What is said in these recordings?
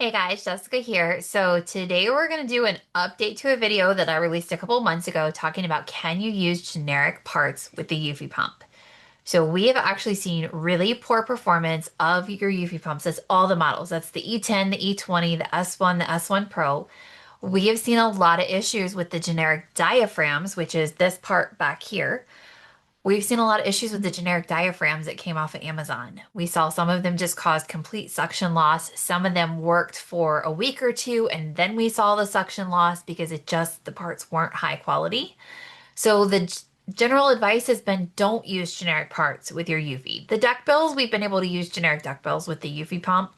Hey guys, Jessica here. So today we're going to do an update to a video that I released a couple months ago talking about can you use generic parts with the Eufy pump. So we have actually seen really poor performance of your Eufy pumps. That's all the models. That's the E10, the E20, the S1, the S1 Pro. We have seen a lot of issues with the generic diaphragms, which is this part back here. We've seen a lot of issues with the generic diaphragms that came off of Amazon. We saw some of them just caused complete suction loss. Some of them worked for a week or two, and then we saw the suction loss because the parts weren't high quality. So general advice has been don't use generic parts with your Eufy. The duck bills, we've been able to use generic duck bills with the Eufy pump.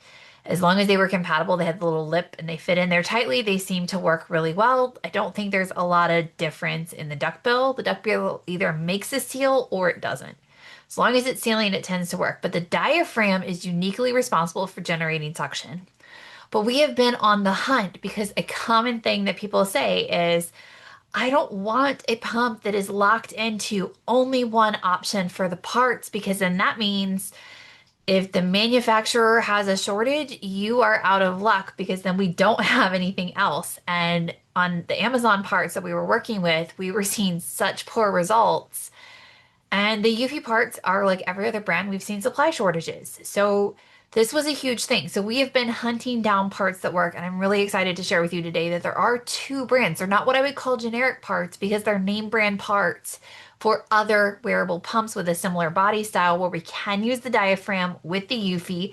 As long as they were compatible, they had the little lip and they fit in there tightly, they seem to work really well. I don't think there's a lot of difference in the duck bill. The duck bill either makes a seal or it doesn't. As long as it's sealing, it tends to work. But the diaphragm is uniquely responsible for generating suction. But we have been on the hunt because a common thing that people say is, I don't want a pump that is locked into only one option for the parts because then that means if the manufacturer has a shortage, you are out of luck because then we don't have anything else. And on the Amazon parts that we were working with, we were seeing such poor results. And the Eufy parts are like every other brand, we've seen supply shortages. So this was a huge thing. So we have been hunting down parts that work, and I'm really excited to share with you today that there are two brands. They're not what I would call generic parts because they're name brand parts for other wearable pumps with a similar body style where we can use the diaphragm with the Eufy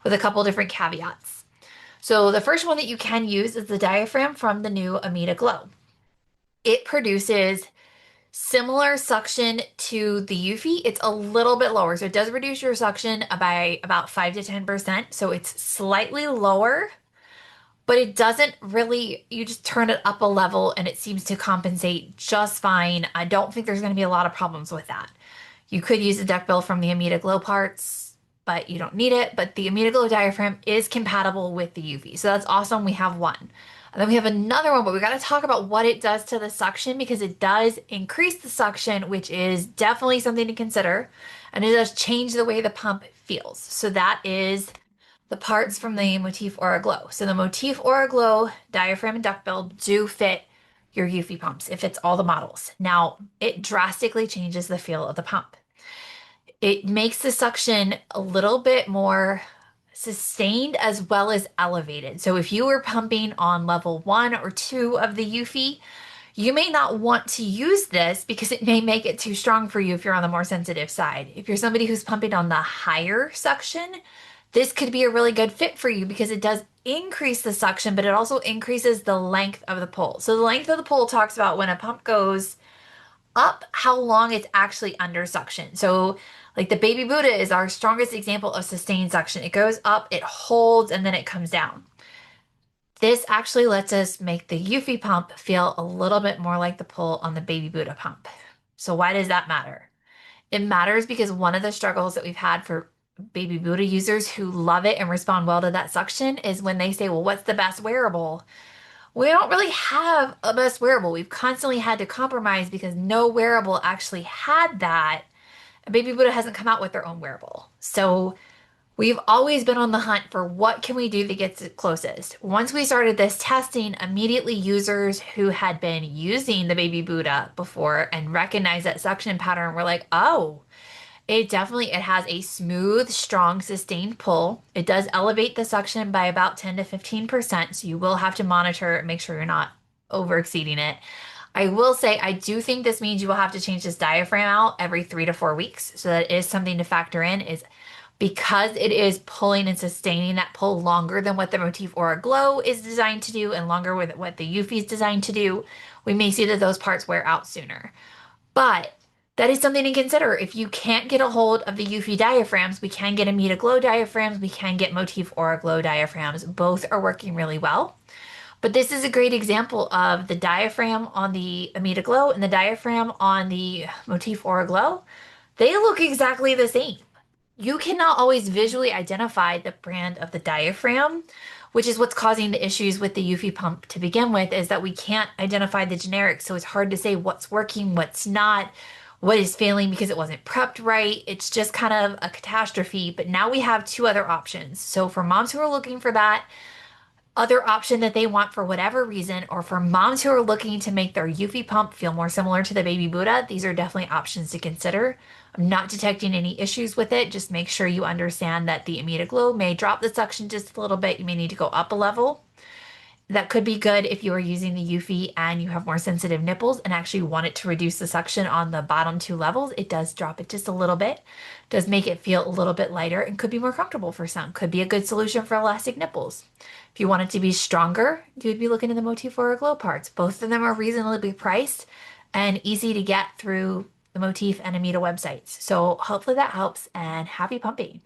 with a couple different caveats. So the first one that you can use is the diaphragm from the new Ameda Glow. It produces similar suction to the Eufy. It's a little bit lower. So it does reduce your suction by about 5 to 10%. So it's slightly lower, but it doesn't really, you just turn it up a level and it seems to compensate just fine. I don't think there's going to be a lot of problems with that. You could use the duck bill from the Ameda Glow parts, but you don't need it. But the Ameda Glow diaphragm is compatible with the Eufy. So that's awesome. We have one. And then we have another one, but we got to talk about what it does to the suction because it does increase the suction, which is definitely something to consider. And it does change the way the pump feels. So that is the parts from the Motif Aura Glow. So the Motif Aura Glow diaphragm and duck bill do fit your Eufy pumps. It fits all the models. Now, it drastically changes the feel of the pump. It makes the suction a little bit more sustained as well as elevated. So if you were pumping on level 1 or 2 of the Eufy, you may not want to use this because it may make it too strong for you if you're on the more sensitive side. If you're somebody who's pumping on the higher suction, this could be a really good fit for you because it does increase the suction, but it also increases the length of the pull. So the length of the pull talks about when a pump goes up, how long it's actually under suction. So like the BabyBuddha is our strongest example of sustained suction. It goes up, it holds, and then it comes down. This actually lets us make the Eufy pump feel a little bit more like the pull on the BabyBuddha pump. So why does that matter? It matters because one of the struggles that we've had for BabyBuddha users who love it and respond well to that suction is when they say, well, what's the best wearable? We don't really have a best wearable. We've constantly had to compromise because no wearable actually had that. BabyBuddha hasn't come out with their own wearable. So we've always been on the hunt for what can we do that gets it closest. Once we started this testing, immediately users who had been using the BabyBuddha before and recognized that suction pattern were like, oh, it has a smooth, strong, sustained pull. It does elevate the suction by about 10 to 15%, so you will have to monitor, make sure you're not over exceeding it. I will say, I do think this means you will have to change this diaphragm out every 3 to 4 weeks. So that is something to factor in is because it is pulling and sustaining that pull longer than what the Motif Aura Glow is designed to do and longer with what the Eufy is designed to do, we may see that those parts wear out sooner. But that is something to consider. If you can't get a hold of the Eufy diaphragms, we can get Ameda Glow diaphragms, we can get Motif Aura Glow diaphragms. Both are working really well. But this is a great example of the diaphragm on the Ameda Glow and the diaphragm on the Motif Aura Glow. They look exactly the same. You cannot always visually identify the brand of the diaphragm, which is what's causing the issues with the Eufy pump to begin with, is that we can't identify the generic. So it's hard to say what's working, what's not, what is failing because it wasn't prepped right. It's just kind of a catastrophe. But now we have two other options. So for moms who are looking for that, other option that they want for whatever reason, or for moms who are looking to make their Eufy pump feel more similar to the Baby Buddha, these are definitely options to consider. I'm not detecting any issues with it. Just make sure you understand that the Ameda Glow may drop the suction just a little bit. You may need to go up a level. That could be good if you are using the Eufy and you have more sensitive nipples and actually want it to reduce the suction on the bottom two levels. It does drop it just a little bit, does make it feel a little bit lighter and could be more comfortable for some. Could be a good solution for elastic nipples. If you want it to be stronger, you would be looking at the Motif Aura Glow parts. Both of them are reasonably priced and easy to get through the Motif and Ameda websites. So hopefully that helps and happy pumping.